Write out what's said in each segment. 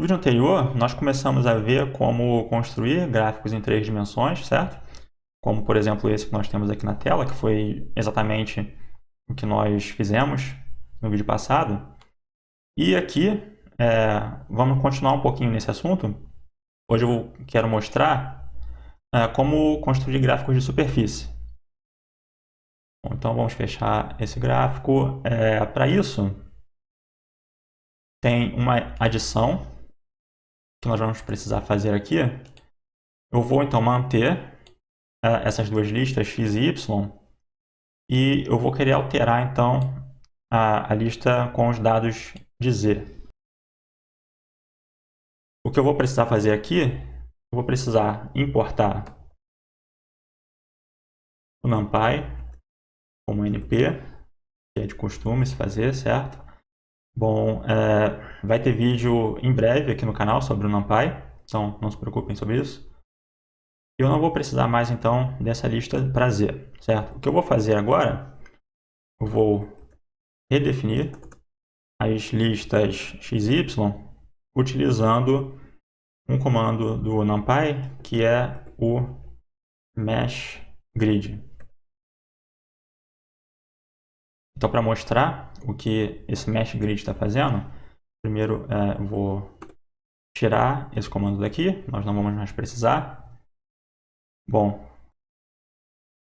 vídeo anterior, nós começamos a ver como construir gráficos em 3 dimensões, certo? Como, por exemplo, esse que nós temos aqui na tela, que foi exatamente o que nós fizemos no vídeo passado. E aqui, vamos continuar um pouquinho nesse assunto. Hoje eu quero mostrar como construir gráficos de superfície. Bom, então vamos fechar esse gráfico. Para isso, tem uma adição que nós vamos precisar fazer aqui. Eu vou então manter essas duas listas x e y e eu vou querer alterar então a lista com os dados de z. O que eu vou precisar fazer aqui, eu vou precisar importar o NumPy como NP, que é de costume se fazer, certo? Bom, vai ter vídeo em breve aqui no canal sobre o NumPy, então não se preocupem sobre isso. Eu não vou precisar mais então dessa lista para z, certo? O que eu vou fazer agora, eu vou redefinir as listas x e y utilizando um comando do NumPy que é o mesh grid. Então, para mostrar o que esse mesh grid está fazendo, primeiro eu vou tirar esse comando daqui, nós não vamos mais precisar. Bom,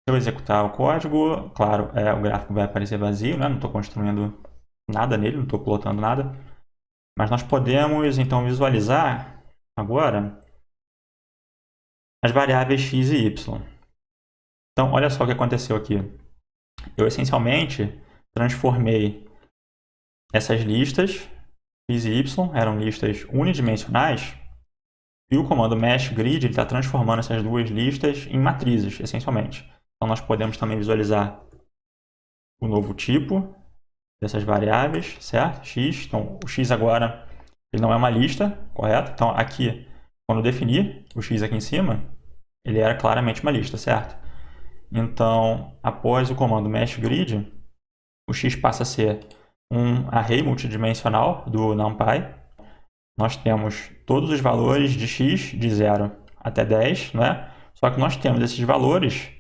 se eu executar o código, claro, o gráfico vai aparecer vazio, né? Não estou construindo nada nele, não estou plotando nada. Mas nós podemos, então, visualizar agora as variáveis x e y. Então, olha só o que aconteceu aqui. Eu, essencialmente, transformei essas listas, x e y, eram listas unidimensionais, e o comando mesh grid está transformando essas duas listas em matrizes, essencialmente. Então, nós podemos também visualizar o novo tipo dessas variáveis, certo? X, então o x agora ele não é uma lista, correto? Então aqui, quando eu definir o x aqui em cima, ele era claramente uma lista, certo? Então, após o comando mesh grid, o x passa a ser um array multidimensional do NumPy. Nós temos todos os valores de x de 0 até 10, né? Só que nós temos esses valores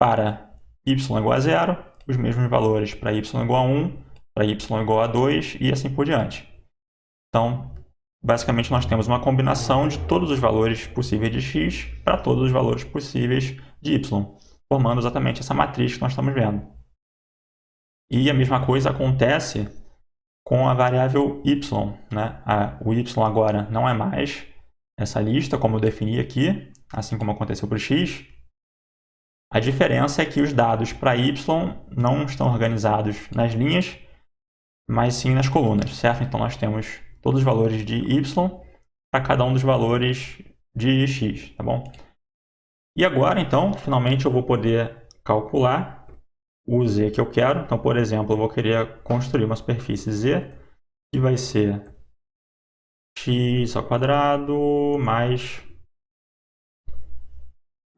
para y igual a 0, os mesmos valores para y igual a 1, para y igual a 2 e assim por diante. Então, basicamente, nós temos uma combinação de todos os valores possíveis de x para todos os valores possíveis de y, formando exatamente essa matriz que nós estamos vendo. E a mesma coisa acontece com a variável y, né? O y agora não é mais essa lista, como eu defini aqui, assim como aconteceu para o x. A diferença é que os dados para y não estão organizados nas linhas, mas sim nas colunas, certo? Então, nós temos todos os valores de y para cada um dos valores de x, tá bom? E agora, então, finalmente eu vou poder calcular o z que eu quero. Então, por exemplo, eu vou querer construir uma superfície z que vai ser x ao quadrado mais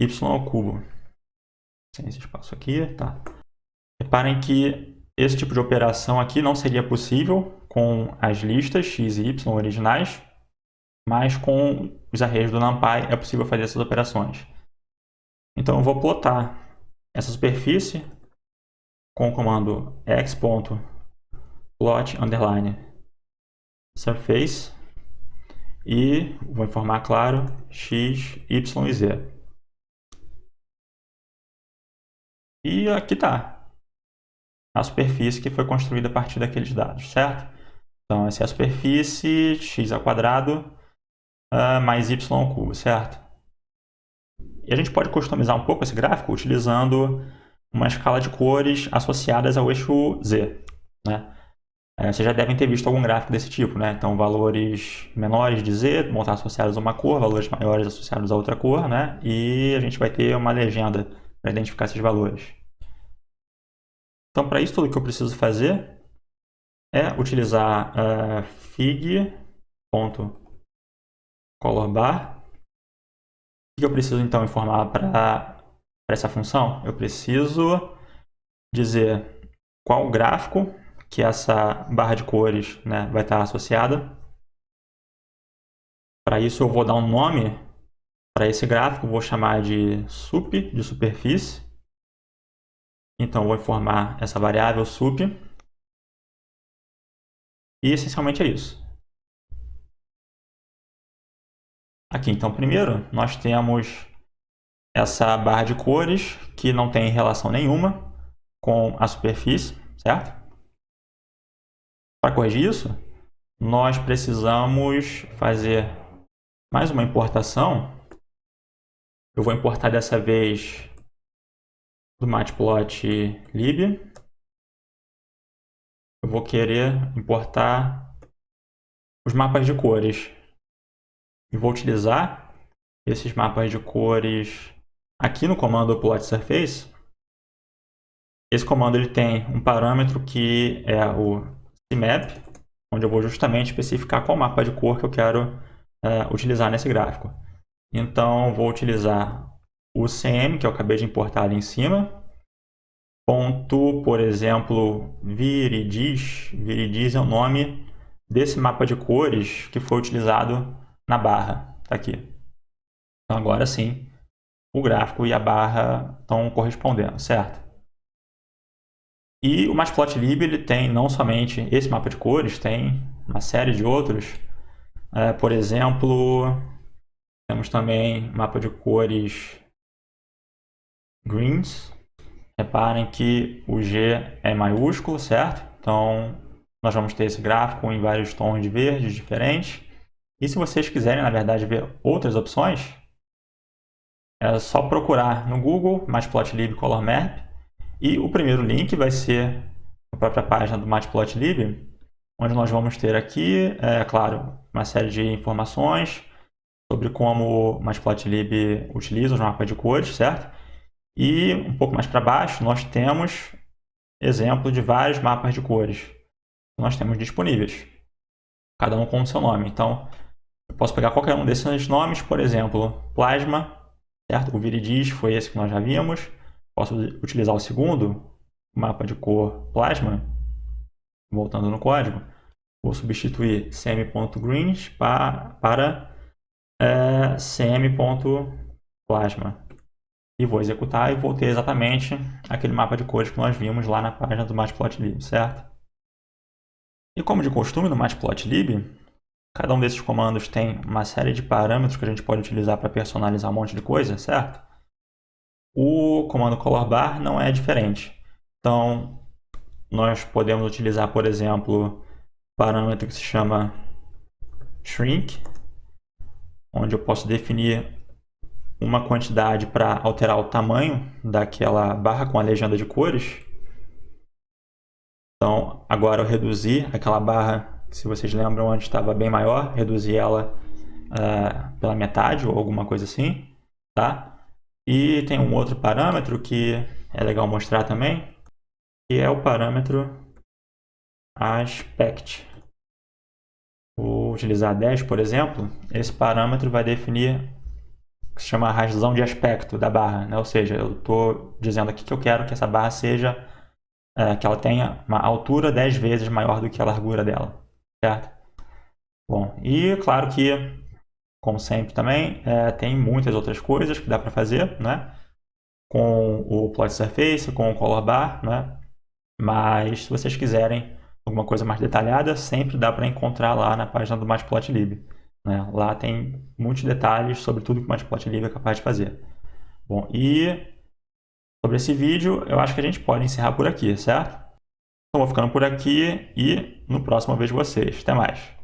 y ao cubo. Sem esse espaço aqui, tá? Reparem que esse tipo de operação aqui não seria possível com as listas x e y originais, mas com os arrays do NumPy é possível fazer essas operações. Então eu vou plotar essa superfície com o comando x.plot_surface e vou informar, claro, x, y e z. E aqui está a superfície que foi construída a partir daqueles dados, certo? Então, essa é a superfície, x ao quadrado mais y ao cubo, certo? E a gente pode customizar um pouco esse gráfico utilizando uma escala de cores associadas ao eixo z, né? Vocês já devem ter visto algum gráfico desse tipo, né? Então, valores menores de z vão estar associados a uma cor, valores maiores associados a outra cor, né? E a gente vai ter uma legenda para identificar esses valores. Então, para isso, tudo que eu preciso fazer é utilizar fig.colorbar. O que eu preciso, então, informar para essa função? Eu preciso dizer qual gráfico que essa barra de cores, né, vai estar associada. Para isso eu vou dar um nome para esse gráfico, vou chamar de sup, de superfície. Então, vou informar essa variável sup. E essencialmente é isso. Aqui, então, primeiro, nós temos essa barra de cores que não tem relação nenhuma com a superfície, certo? Para corrigir isso, nós precisamos fazer mais uma importação. Eu vou importar dessa vez do matplotlib. Eu vou querer importar os mapas de cores. E vou utilizar esses mapas de cores aqui no comando plot surface. Esse comando ele tem um parâmetro que é o cmap, onde eu vou justamente especificar qual mapa de cor que eu quero utilizar nesse gráfico. Então, vou utilizar o cm, que eu acabei de importar ali em cima, ponto, por exemplo, viridis. Viridis é o nome desse mapa de cores que foi utilizado na barra. Tá aqui. Então, agora sim, o gráfico e a barra estão correspondendo, certo? E o matplotlib ele tem não somente esse mapa de cores, tem uma série de outros. Por exemplo, temos também mapa de cores greens. Reparem que o G é maiúsculo, certo? Então, nós vamos ter esse gráfico em vários tons de verde diferentes. E se vocês quiserem, na verdade, ver outras opções, é só procurar no Google matplotlib color map. E o primeiro link vai ser a própria página do matplotlib, onde nós vamos ter aqui, claro, uma série de informações sobre como o matplotlib utiliza os mapas de cores, certo? E um pouco mais para baixo nós temos exemplo de vários mapas de cores que nós temos disponíveis, cada um com o seu nome. Então, eu posso pegar qualquer um desses nomes, por exemplo, plasma, certo? O viridis foi esse que nós já vimos. Posso utilizar o segundo, mapa de cor plasma, voltando no código. Vou substituir cm.greens para cm.plasma. E vou executar e vou ter exatamente aquele mapa de cores que nós vimos lá na página do matplotlib, certo? E como de costume no matplotlib, cada um desses comandos tem uma série de parâmetros que a gente pode utilizar para personalizar um monte de coisa, certo? O comando colorbar não é diferente. Então, nós podemos utilizar, por exemplo, um parâmetro que se chama shrink, onde eu posso definir uma quantidade para alterar o tamanho daquela barra com a legenda de cores. Então, agora eu reduzi aquela barra, se vocês lembram, antes estava bem maior, reduzi ela pela metade ou alguma coisa assim, tá? E tem um outro parâmetro que é legal mostrar também, que é o parâmetro aspect. Vou utilizar 10, por exemplo. Esse parâmetro vai definir o que se chama razão de aspecto da barra, né? Ou seja, eu estou dizendo aqui que eu quero que essa barra seja, que ela tenha uma altura 10 vezes maior do que a largura dela, certo? Bom, e claro que, como sempre também, tem muitas outras coisas que dá para fazer, né? Com o plot surface, com o color bar, né? Mas se vocês quiserem alguma coisa mais detalhada, sempre dá para encontrar lá na página do matplotlib, né? Lá tem muitos detalhes sobre tudo que o matplotlib é capaz de fazer. Bom, e sobre esse vídeo, eu acho que a gente pode encerrar por aqui, certo? Então, vou ficando por aqui e no próximo eu vejo vocês. Até mais!